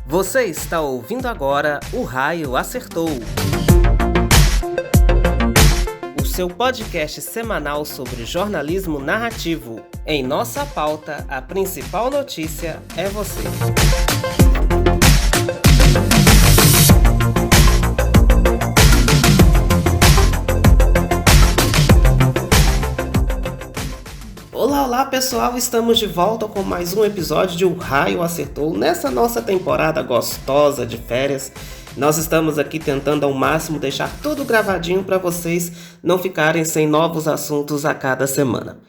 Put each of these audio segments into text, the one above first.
Você está ouvindo agora O Raio Acertou, o seu podcast semanal sobre jornalismo narrativo. Em nossa pauta, a principal notícia é você. Olá pessoal, estamos de volta com mais um episódio de O Raio Acertou. Nessa nossa temporada gostosa de férias, nós estamos aqui tentando ao máximo deixar tudo gravadinho para vocês não ficarem sem novos assuntos a cada semana.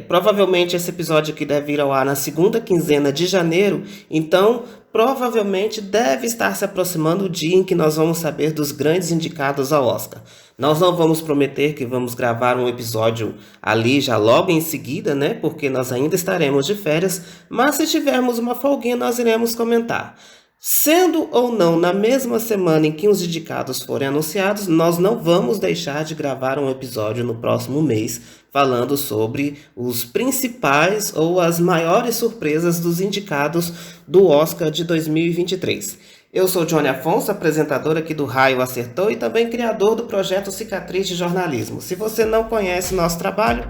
Provavelmente esse episódio aqui deve ir ao ar na segunda quinzena de janeiro, então provavelmente deve estar se aproximando o dia em que nós vamos saber dos grandes indicados ao Oscar. Nós não vamos prometer que vamos gravar um episódio ali já logo em seguida, né? Porque nós ainda estaremos de férias, mas se tivermos uma folguinha nós iremos comentar. Sendo ou não na mesma semana em que os indicados forem anunciados, nós não vamos deixar de gravar um episódio no próximo mês falando sobre os principais ou as maiores surpresas dos indicados do Oscar de 2023. Eu sou Johnny Afonso, apresentador aqui do Raio Acertou e também criador do projeto Cicatriz de Jornalismo. Se você não conhece nosso trabalho,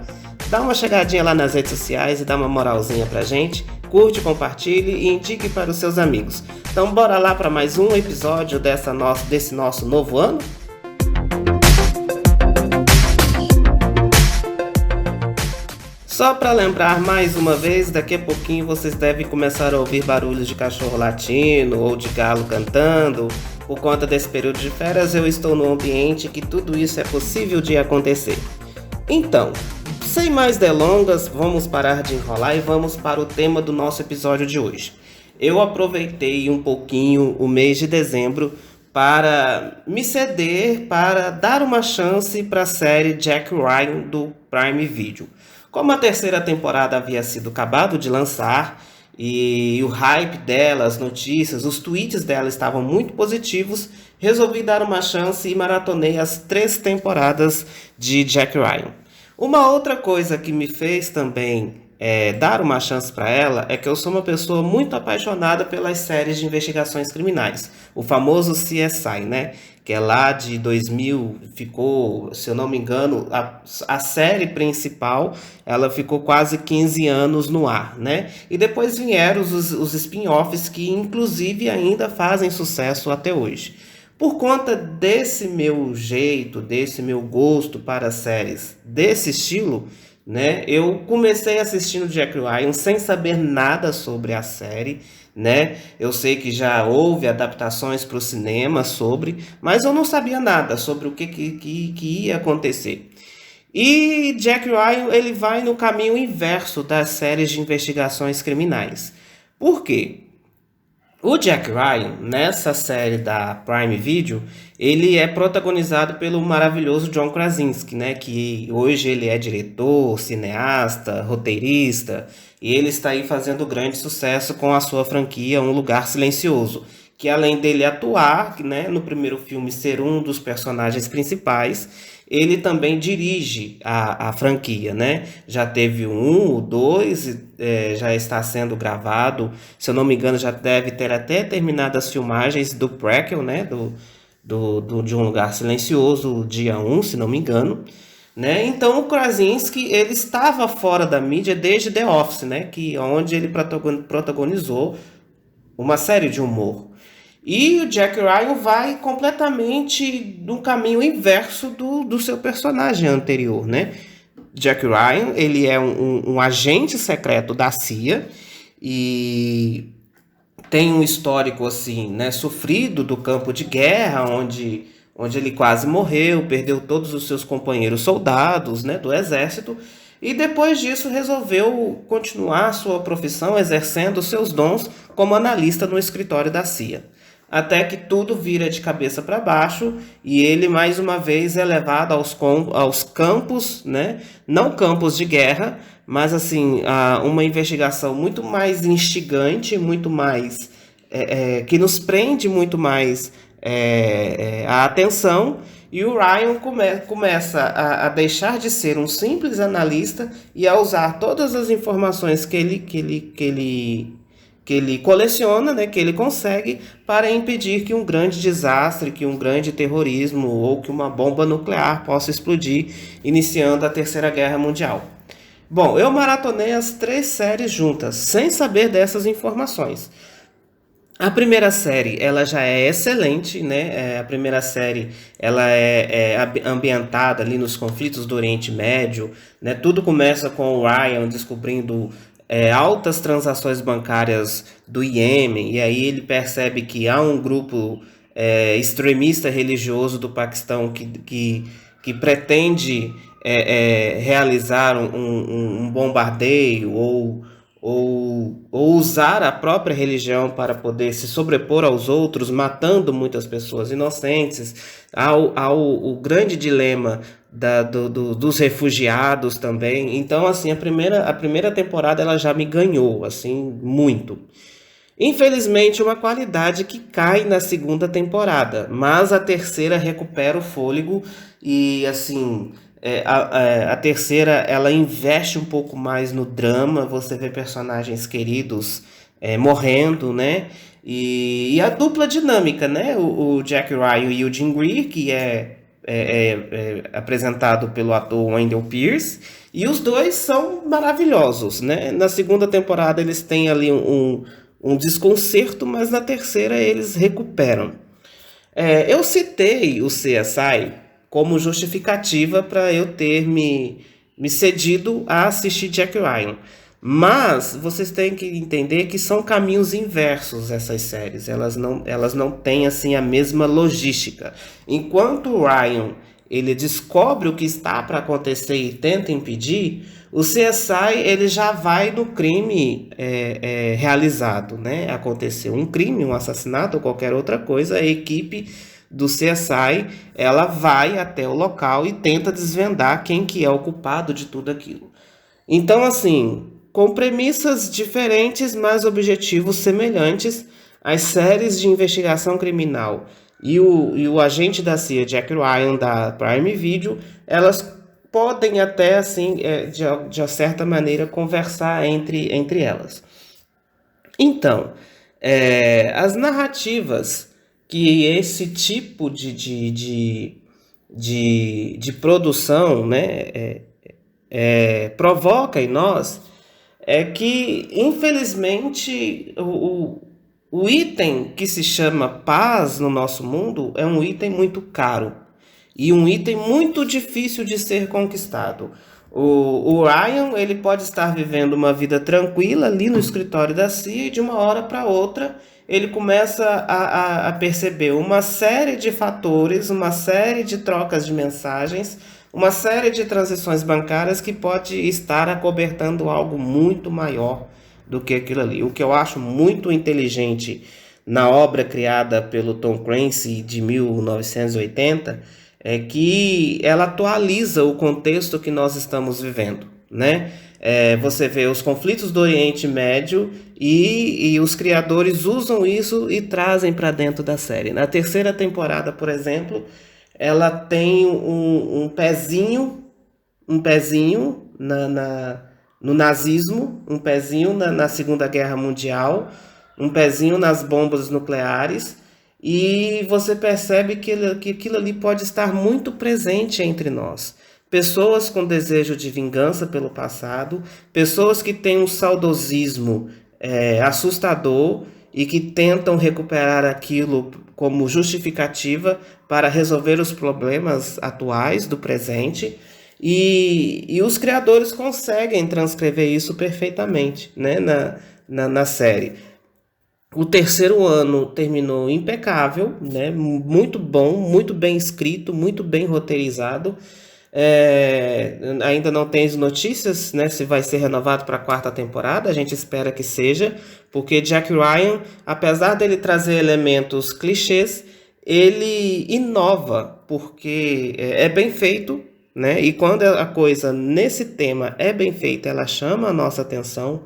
dá uma chegadinha lá nas redes sociais e dá uma moralzinha pra gente. Curte, compartilhe e indique para os seus amigos. Então bora lá para mais um episódio desse nosso novo ano? Só para lembrar mais uma vez, daqui a pouquinho vocês devem começar a ouvir barulhos de cachorro latindo ou de galo cantando. Por conta desse período de férias, eu estou num ambiente que tudo isso é possível de acontecer. Então, sem mais delongas, vamos parar de enrolar e vamos para o tema do nosso episódio de hoje. Eu aproveitei um pouquinho o mês de dezembro para me ceder, para dar uma chance para a série Jack Ryan do Prime Video. Como a terceira temporada havia sido acabado de lançar e o hype dela, as notícias, os tweets dela estavam muito positivos, resolvi dar uma chance e maratonei as 3 temporadas de Jack Ryan. Uma outra coisa que me fez também dar uma chance para ela é que eu sou uma pessoa muito apaixonada pelas séries de investigações criminais, o famoso CSI, né? Que é lá de 2000, ficou, se eu não me engano, a série principal, ela ficou quase 15 anos no ar, né? E depois vieram os spin-offs que inclusive ainda fazem sucesso até hoje. Por conta desse meu jeito, desse meu gosto para séries desse estilo, né, eu comecei assistindo Jack Ryan sem saber nada sobre a série, né? Eu sei que já houve adaptações para o cinema mas eu não sabia nada sobre o que ia acontecer. E Jack Ryan, ele vai no caminho inverso das séries de investigações criminais. Por quê? O Jack Ryan, nessa série da Prime Video, ele é protagonizado pelo maravilhoso John Krasinski, né? Que hoje ele é diretor, cineasta, roteirista, e ele está aí fazendo grande sucesso com a sua franquia Um Lugar Silencioso, que além dele atuar, né, no primeiro filme ser um dos personagens principais, ele também dirige a franquia, né? Já teve o 2, já está sendo gravado, se eu não me engano já deve ter até terminado as filmagens do prequel, né? De Um Lugar Silencioso, dia 1, se não me engano. Né? Então o Krasinski, ele estava fora da mídia desde The Office, né? Onde ele protagonizou uma série de humor. E o Jack Ryan vai completamente no caminho inverso do seu personagem anterior, né? Jack Ryan, ele é um agente secreto da CIA e tem um histórico assim, né, sofrido do campo de guerra, onde ele quase morreu, perdeu todos os seus companheiros soldados, né, do exército, e depois disso resolveu continuar sua profissão exercendo seus dons como analista no escritório da CIA. Até que tudo vira de cabeça para baixo e ele mais uma vez é levado aos campos, né? Não campos de guerra, mas assim, uma investigação muito mais instigante, muito mais que nos prende muito mais a atenção. E o Ryan começa a deixar de ser um simples analista e a usar todas as informações que ele que ele coleciona, né, que ele consegue para impedir que um grande desastre, que um grande terrorismo ou que uma bomba nuclear possa explodir, iniciando a Terceira Guerra Mundial. Bom, eu maratonei as 3 séries juntas, sem saber dessas informações. A primeira série, ela já é excelente, né? A primeira série, ela é ambientada ali nos conflitos do Oriente Médio, né? Tudo começa com o Ryan descobrindo altas transações bancárias do Iêmen, e aí ele percebe que há um grupo extremista religioso do Paquistão que pretende realizar um bombardeio ou usar a própria religião para poder se sobrepor aos outros, matando muitas pessoas inocentes. Há o grande dilema dos refugiados também. Então, assim, a primeira temporada ela já me ganhou, assim, muito. Infelizmente, uma qualidade que cai na segunda temporada, mas a terceira recupera o fôlego e, assim, a terceira ela investe um pouco mais no drama, você vê personagens queridos morrendo, né? E a dupla dinâmica, né? O Jack Ryan e o Jim Greer, que é apresentado pelo ator Wendell Pierce, e os dois são maravilhosos, né? Na segunda temporada eles têm ali um desconcerto, mas na terceira eles recuperam. Eu citei o CSI como justificativa para eu ter me cedido a assistir Jack Ryan. Mas vocês têm que entender que são caminhos inversos essas séries. Elas não têm assim a mesma logística. Enquanto o Ryan ele descobre o que está para acontecer e tenta impedir, o CSI ele já vai no crime realizado, né? Aconteceu um crime, um assassinato ou qualquer outra coisa, a equipe do CSI ela vai até o local e tenta desvendar quem que é o culpado de tudo aquilo. Então, assim, com premissas diferentes, mas objetivos semelhantes, as séries de investigação criminal e o agente da CIA, Jack Ryan, da Prime Video, elas podem até, assim, de certa maneira, conversar entre elas. Então, as narrativas que esse tipo de produção, né, provoca em nós é que, infelizmente, o item que se chama paz no nosso mundo é um item muito caro e um item muito difícil de ser conquistado. O Ryan ele pode estar vivendo uma vida tranquila ali no escritório da CIA e de uma hora para outra ele começa a perceber uma série de fatores, uma série de trocas de mensagens, uma série de transações bancárias que pode estar acobertando algo muito maior do que aquilo ali. O que eu acho muito inteligente na obra criada pelo Tom Clancy de 1980 é que ela atualiza o contexto que nós estamos vivendo, né? Você vê os conflitos do Oriente Médio e os criadores usam isso e trazem para dentro da série. Na terceira temporada, por exemplo, ela tem um pezinho no nazismo, um pezinho na Segunda Guerra Mundial, um pezinho nas bombas nucleares, e você percebe que aquilo ali pode estar muito presente entre nós. Pessoas com desejo de vingança pelo passado, pessoas que têm um saudosismo assustador e que tentam recuperar aquilo como justificativa para resolver os problemas atuais do presente, e os criadores conseguem transcrever isso perfeitamente, né, na série. O terceiro ano terminou impecável, né, muito bom, muito bem escrito, muito bem roteirizado. Ainda não tem notícias, né, se vai ser renovado para a quarta temporada. A gente espera que seja, porque Jack Ryan, apesar dele trazer elementos clichês, ele inova, porque é bem feito, né? E quando a coisa nesse tema é bem feita, ela chama a nossa atenção.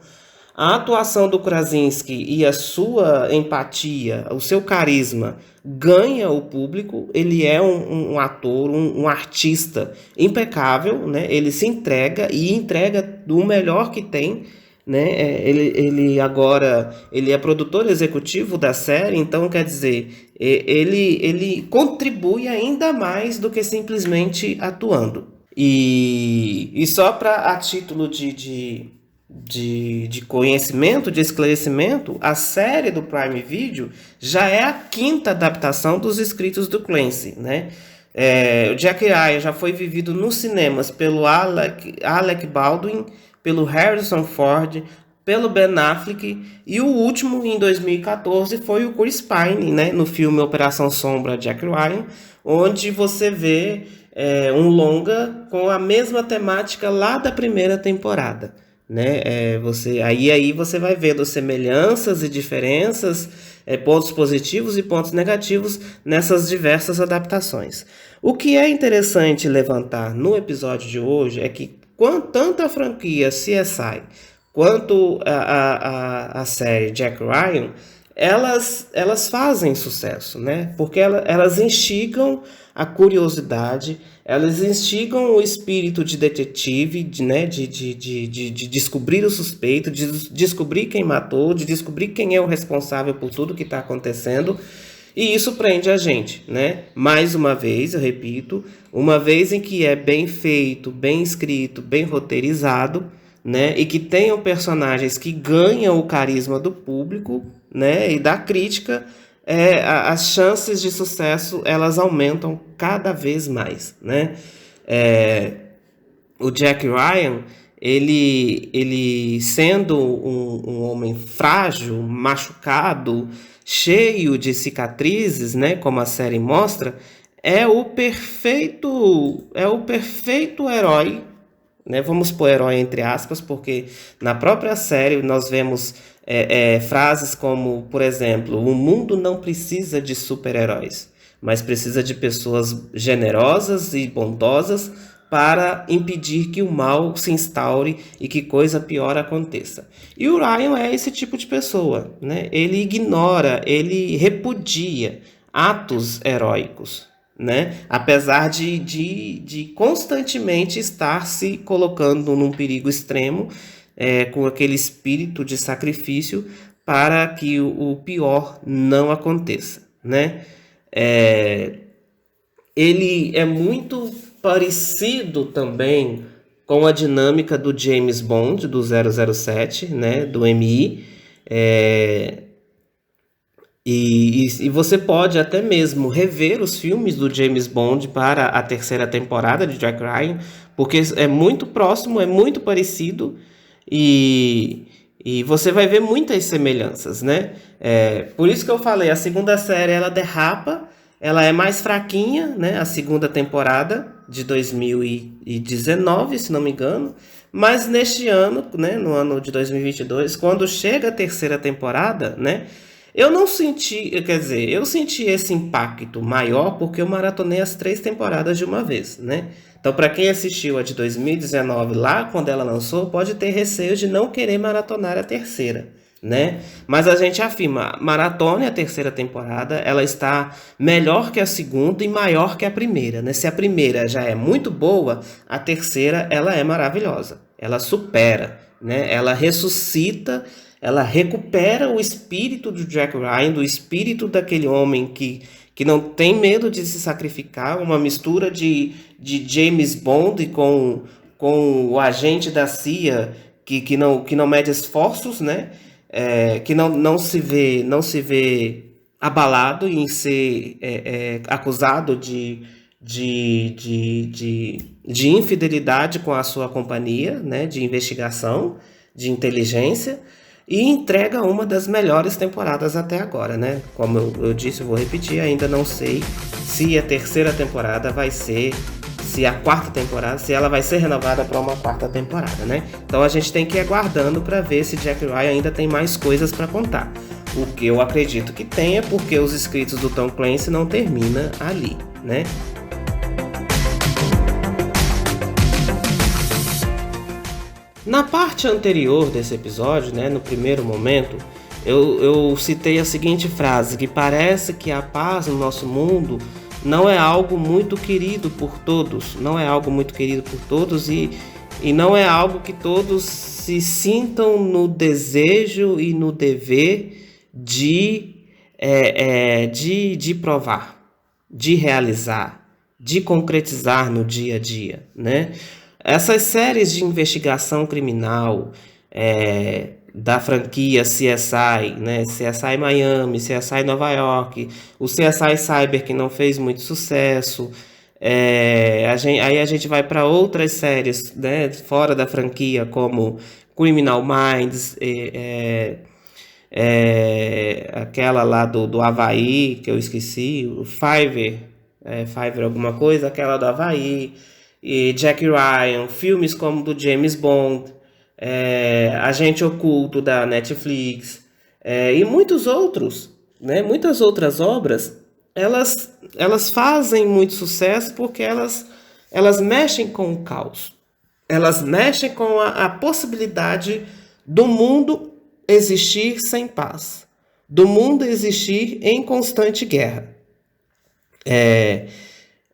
A atuação do Krasinski e a sua empatia, o seu carisma, ganha o público. Ele é um ator, um artista impecável, né? Ele se entrega e entrega do melhor que tem. né? Ele agora ele é produtor executivo da série, então quer dizer, ele contribui ainda mais do que simplesmente atuando. E só para a título de conhecimento, de esclarecimento, a série do Prime Video já é a quinta adaptação dos escritos do Clancy, né? O Jack Ryan já foi vivido nos cinemas pelo Alec Baldwin, pelo Harrison Ford, pelo Ben Affleck, e o último, em 2014, foi o Chris Pine, né, no filme Operação Sombra, Jack Ryan, onde você vê um longa com a mesma temática lá da primeira temporada, né? Aí você vai vendo semelhanças e diferenças, pontos positivos e pontos negativos nessas diversas adaptações. O que é interessante levantar no episódio de hoje é que tanto a franquia CSI quanto a série Jack Ryan, elas fazem sucesso, né? Porque elas instigam a curiosidade, elas instigam o espírito de detetive, de descobrir o suspeito, de descobrir quem matou, de descobrir quem é o responsável por tudo que está acontecendo. E isso prende a gente, né? Mais uma vez, eu repito, uma vez em que é bem feito, bem escrito, bem roteirizado, né? E que tenham personagens que ganham o carisma do público, né? E da crítica, as chances de sucesso elas aumentam cada vez mais, né? O Jack Ryan, ele sendo um homem frágil, machucado, cheio de cicatrizes, né, como a série mostra, é o perfeito herói, né? Vamos pôr herói entre aspas, porque na própria série nós vemos frases como, por exemplo, o mundo não precisa de super-heróis, mas precisa de pessoas generosas e bondosas para impedir que o mal se instaure e que coisa pior aconteça. E o Ryan é esse tipo de pessoa, né? Ele ignora, ele repudia atos heróicos, né? Apesar de constantemente estar se colocando num perigo extremo, com aquele espírito de sacrifício para que o pior não aconteça, né? Ele é muito parecido também com a dinâmica do James Bond, do 007, né, do MI, e você pode até mesmo rever os filmes do James Bond para a terceira temporada de Jack Ryan, porque é muito próximo, é muito parecido, e você vai ver muitas semelhanças, né? Por isso que eu falei, a segunda série ela derrapa, ela é mais fraquinha, né? A segunda temporada de 2019, se não me engano. Mas neste ano, né? No ano de 2022, quando chega a terceira temporada, né? Eu não senti, quer dizer, eu senti esse impacto maior porque eu maratonei as 3 temporadas de uma vez, né? Então, para quem assistiu a de 2019 lá, quando ela lançou, pode ter receio de não querer maratonar a terceira, né? Mas a gente afirma, maratone a terceira temporada, ela está melhor que a segunda e maior que a primeira, né? Se a primeira já é muito boa, a terceira ela é maravilhosa, ela supera, né? Ela ressuscita, ela recupera o espírito do Jack Ryan, do espírito daquele homem que não tem medo de se sacrificar, uma mistura de James Bond com o agente da CIA que não mede esforços, né? Que não se vê abalado em ser acusado de infidelidade com a sua companhia, né? De investigação, de inteligência, e entrega uma das melhores temporadas até agora, né? Como eu disse, eu vou repetir, ainda não sei se a terceira temporada vai ser, se a quarta temporada, se ela vai ser renovada para uma quarta temporada, né? Então a gente tem que ir aguardando para ver se Jack Ryan ainda tem mais coisas para contar. O que eu acredito que tenha, porque os escritos do Tom Clancy não termina ali, né? Na parte anterior desse episódio, né, no primeiro momento, eu citei a seguinte frase, que parece que a paz no nosso mundo não é algo muito querido por todos, não é algo muito querido por todos, e E não é algo que todos se sintam no desejo e no dever de provar, de realizar, de concretizar no dia a dia, né? Essas séries de investigação criminal da franquia CSI, né? CSI Miami, CSI Nova York, o CSI Cyber que não fez muito sucesso. Aí a gente vai para outras séries, né, fora da franquia, como Criminal Minds, aquela lá do Havaí, que eu esqueci, o Fiverr alguma coisa, aquela do Havaí, e Jack Ryan, filmes como do James Bond, Agente Oculto da Netflix, e muitos outros, né? Muitas outras obras, elas fazem muito sucesso porque elas mexem com o caos, elas mexem com a possibilidade do mundo existir sem paz, do mundo existir em constante guerra.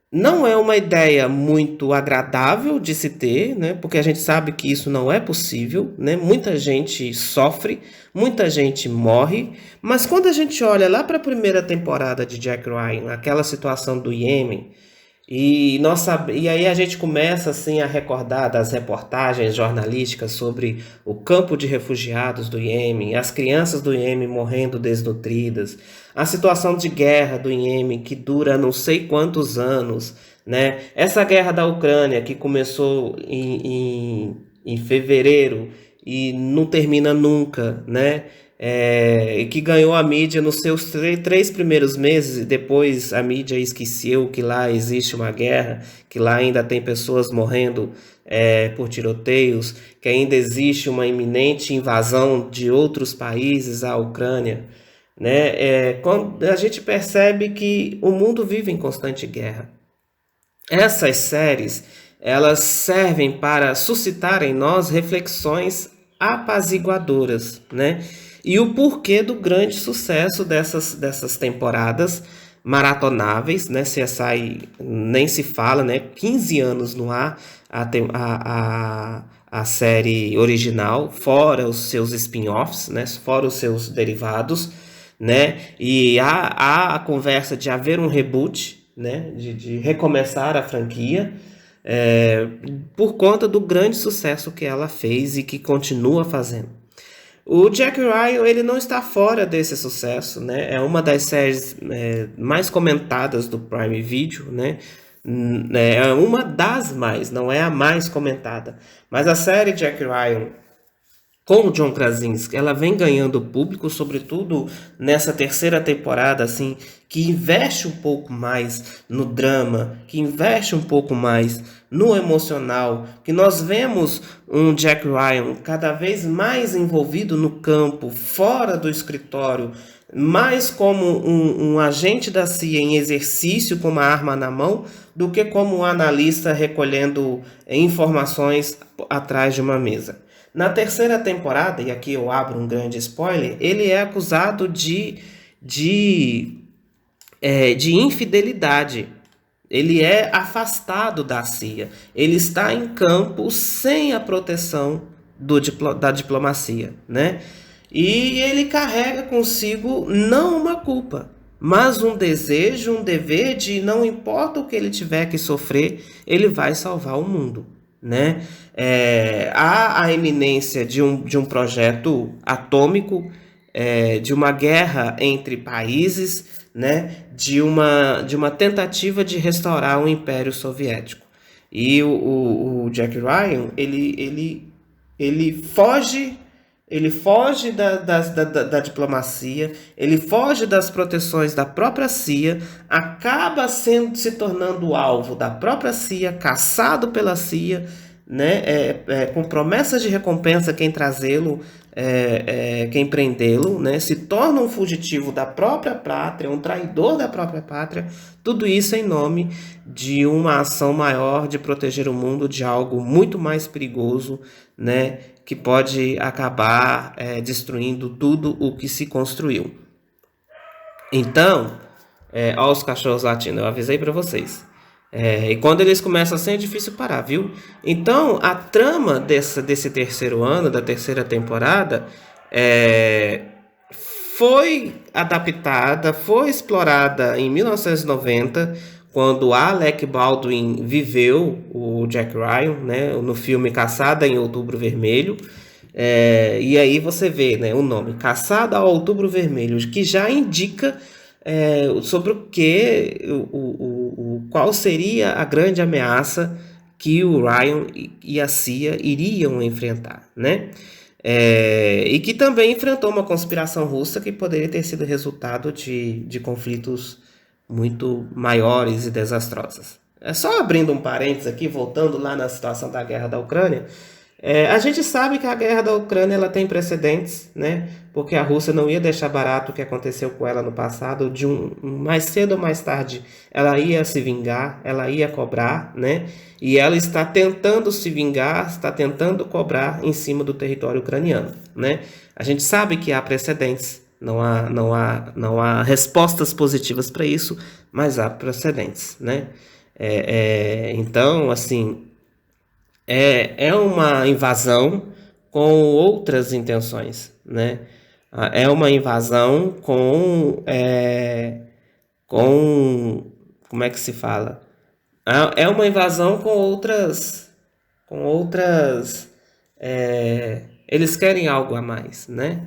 Não é uma ideia muito agradável de se ter, né? Porque a gente sabe que isso não é possível, né? Muita gente sofre, muita gente morre, mas quando a gente olha lá para a primeira temporada de Jack Ryan, aquela situação do Iêmen, e aí a gente começa assim a recordar das reportagens jornalísticas sobre o campo de refugiados do Iêmen, as crianças do Iêmen morrendo desnutridas, a situação de guerra do Iêmen que dura não sei quantos anos, né? Essa guerra da Ucrânia que começou em fevereiro e não termina nunca, né? E que ganhou a mídia nos seus três primeiros meses, e depois a mídia esqueceu que lá existe uma guerra, que lá ainda tem pessoas morrendo por tiroteios, que ainda existe uma iminente invasão de outros países à Ucrânia, né? Quando a gente percebe que o mundo vive em constante guerra. Essas séries, elas servem para suscitar em nós reflexões apaziguadoras, né? E o porquê do grande sucesso dessas temporadas maratonáveis, né? CSI nem se fala, né? 15 anos no ar a série original, fora os seus spin-offs, né? Fora os seus derivados, né? E há a conversa de haver um reboot, né? De recomeçar a franquia, por conta do grande sucesso que ela fez e que continua fazendo. O Jack Ryan, ele não está fora desse sucesso, né? É uma das séries mais comentadas do Prime Video, né? É uma das mais, não é a mais comentada. Mas a série Jack Ryan com o John Krasinski, ela vem ganhando público, sobretudo nessa terceira temporada, assim, que investe um pouco mais no drama, que investe um pouco mais no emocional, que nós vemos um Jack Ryan cada vez mais envolvido no campo, fora do escritório, mais como um agente da CIA em exercício com uma arma na mão, do que como um analista recolhendo informações atrás de uma mesa. Na terceira temporada, e aqui eu abro um grande spoiler, ele é acusado de infidelidade. Ele é afastado da CIA. Ele está em campo sem a proteção da diplomacia, né? E ele carrega consigo não uma culpa, mas um desejo, um dever de não importa o que ele tiver que sofrer, ele vai salvar o mundo, né? Há a iminência de um projeto atômico, de uma guerra entre países, né? de uma tentativa de restaurar o Império Soviético. E o Jack Ryan, ele foge da diplomacia, ele foge das proteções da própria CIA, acaba se tornando alvo da própria CIA, caçado pela CIA, né? Com promessas de recompensa quem trazê-lo, quem prendê-lo, né? Se torna um fugitivo da própria pátria, um traidor da própria pátria, tudo isso em nome de uma ação maior de proteger o mundo de algo muito mais perigoso, né? Que pode acabar destruindo tudo o que se construiu. Então, ó os cachorros latindo, eu avisei para vocês. E quando eles começam assim é difícil parar, viu? Então, a trama desse terceiro ano, da terceira temporada, é, foi adaptada, foi explorada em 1990, quando Alec Baldwin viveu o Jack Ryan, né, no filme Caçada em Outubro Vermelho. E aí você vê, né, o nome Caçada ao Outubro Vermelho, que já indica sobre o que, qual seria a grande ameaça que o Ryan e a CIA iriam enfrentar, né? E que também enfrentou uma conspiração russa que poderia ter sido resultado de conflitos muito maiores e desastrosos. Só abrindo um parênteses aqui, voltando lá na situação da guerra da Ucrânia, a gente sabe que a guerra da Ucrânia ela tem precedentes, né? Porque a Rússia não ia deixar barato o que aconteceu com ela no passado. Mais cedo ou mais tarde, ela ia se vingar, ela ia cobrar, né? E ela está tentando se vingar, está tentando cobrar em cima do território ucraniano, né? A gente sabe que há precedentes, não há respostas positivas para isso, mas há precedentes, né? Então, assim, é uma invasão com outras intenções, né? É uma invasão com como é que se fala? É uma invasão com outras, eles querem algo a mais, né?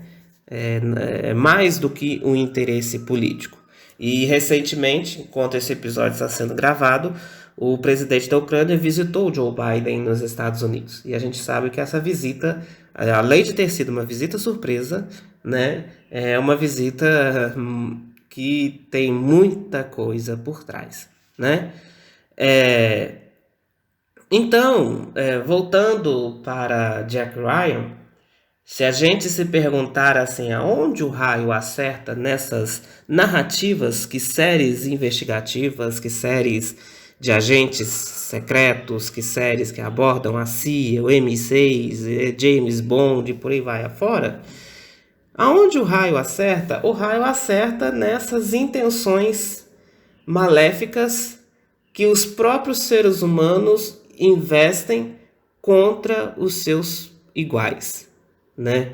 Mais do que um interesse político. E recentemente, enquanto esse episódio está sendo gravado, o presidente da Ucrânia visitou o Joe Biden nos Estados Unidos. E a gente sabe que essa visita, além de ter sido uma visita surpresa, né, é uma visita que tem muita coisa por trás, né? Então, voltando para Jack Ryan, se a gente se perguntar assim, aonde o raio acerta nessas narrativas que séries investigativas, que séries de agentes secretos, que séries que abordam a CIA, o MI6, James Bond e por aí vai afora, aonde o raio acerta? O raio acerta nessas intenções maléficas que os próprios seres humanos investem contra os seus iguais, né?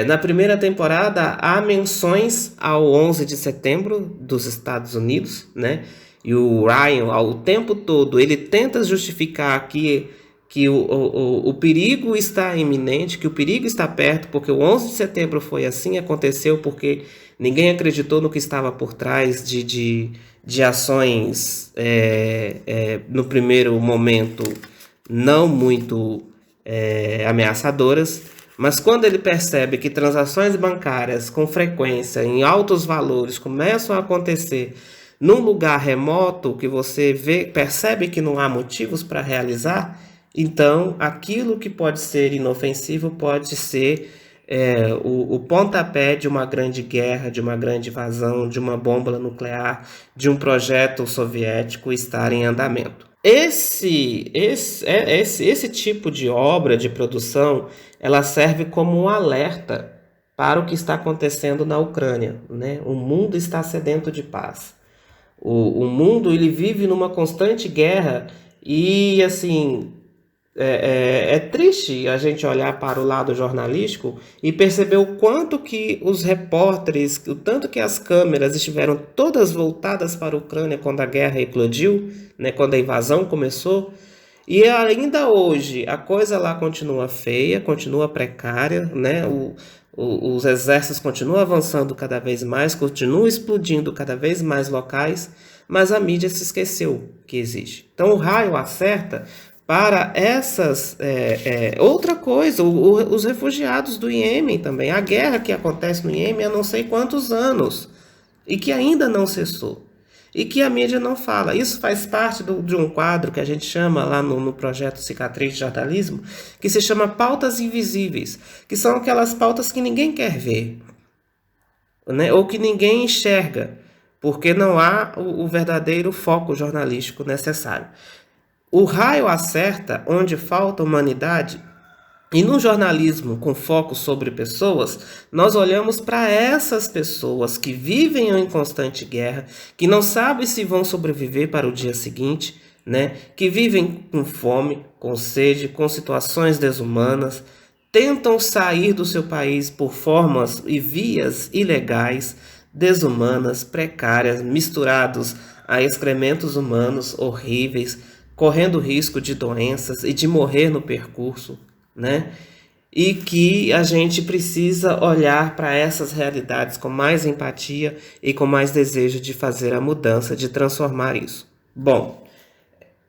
Na primeira temporada há menções ao 11 de setembro dos Estados Unidos, né? E o Ryan, ao tempo todo, ele tenta justificar que o perigo está iminente, que o perigo está perto, porque o 11 de setembro foi assim, aconteceu porque ninguém acreditou no que estava por trás de ações, no primeiro momento, não muito ameaçadoras, mas quando ele percebe que transações bancárias com frequência, em altos valores, começam a acontecer num lugar remoto, que você percebe que não há motivos para realizar, então aquilo que pode ser inofensivo pode ser o pontapé de uma grande guerra, de uma grande invasão, de uma bomba nuclear, de um projeto soviético estar em andamento. Esse tipo de obra, de produção, ela serve como um alerta para o que está acontecendo na Ucrânia, né? O mundo está sedento de paz. O mundo ele vive numa constante guerra e, assim, é triste a gente olhar para o lado jornalístico e perceber o quanto que os repórteres, o tanto que as câmeras estiveram todas voltadas para a Ucrânia quando a guerra eclodiu, né, quando a invasão começou. E ainda hoje a coisa lá continua feia, continua precária, né? Os exércitos continuam avançando cada vez mais, continuam explodindo cada vez mais locais, mas a mídia se esqueceu que existe. Então o raio acerta para essas... outra coisa, os refugiados do Iêmen também, a guerra que acontece no Iêmen há não sei quantos anos e que ainda não cessou. E que a mídia não fala. Isso faz parte de um quadro que a gente chama lá no projeto Cicatriz de Jornalismo, que se chama pautas invisíveis, que são aquelas pautas que ninguém quer ver, né? Ou que ninguém enxerga, porque não há o verdadeiro foco jornalístico necessário. O raio acerta onde falta humanidade E no jornalismo com foco sobre pessoas, nós olhamos para essas pessoas que vivem em constante guerra, que não sabem se vão sobreviver para o dia seguinte, né? Que vivem com fome, com sede, com situações desumanas, tentam sair do seu país por formas e vias ilegais, desumanas, precárias, misturados a excrementos humanos horríveis, correndo risco de doenças e de morrer no percurso, né? E que a gente precisa olhar para essas realidades com mais empatia e com mais desejo de fazer a mudança, de transformar isso. Bom,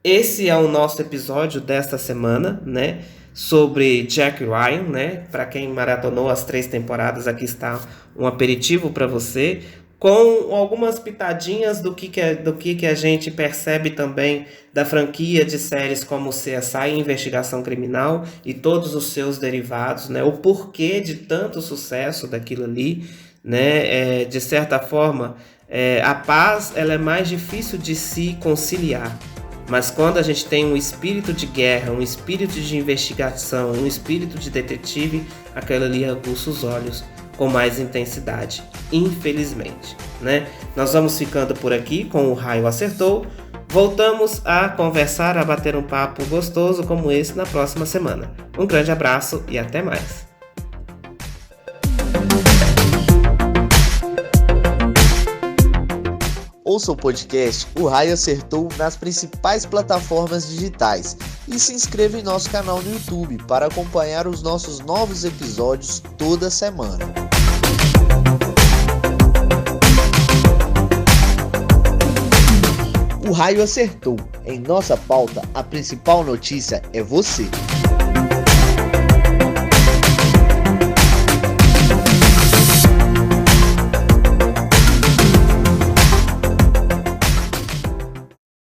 esse é o nosso episódio desta semana, né? Sobre Jack Ryan, né? Para quem maratonou as 3 temporadas, aqui está um aperitivo para você, com algumas pitadinhas do que a gente percebe também da franquia de séries como CSI, Investigação Criminal e todos os seus derivados, né? O porquê de tanto sucesso daquilo ali, né? De certa forma, a paz ela é mais difícil de se conciliar. Mas quando a gente tem um espírito de guerra, um espírito de investigação, um espírito de detetive, aquilo ali aguça os olhos com mais intensidade, infelizmente, né? Nós vamos ficando por aqui com o Raio Acertou. Voltamos a conversar, a bater um papo gostoso como esse na próxima semana. Um grande abraço e até mais. Ouça o podcast O Raio Acertou nas principais plataformas digitais e se inscreva em nosso canal no YouTube para acompanhar os nossos novos episódios toda semana. O Raio Acertou. Em nossa pauta, a principal notícia é você.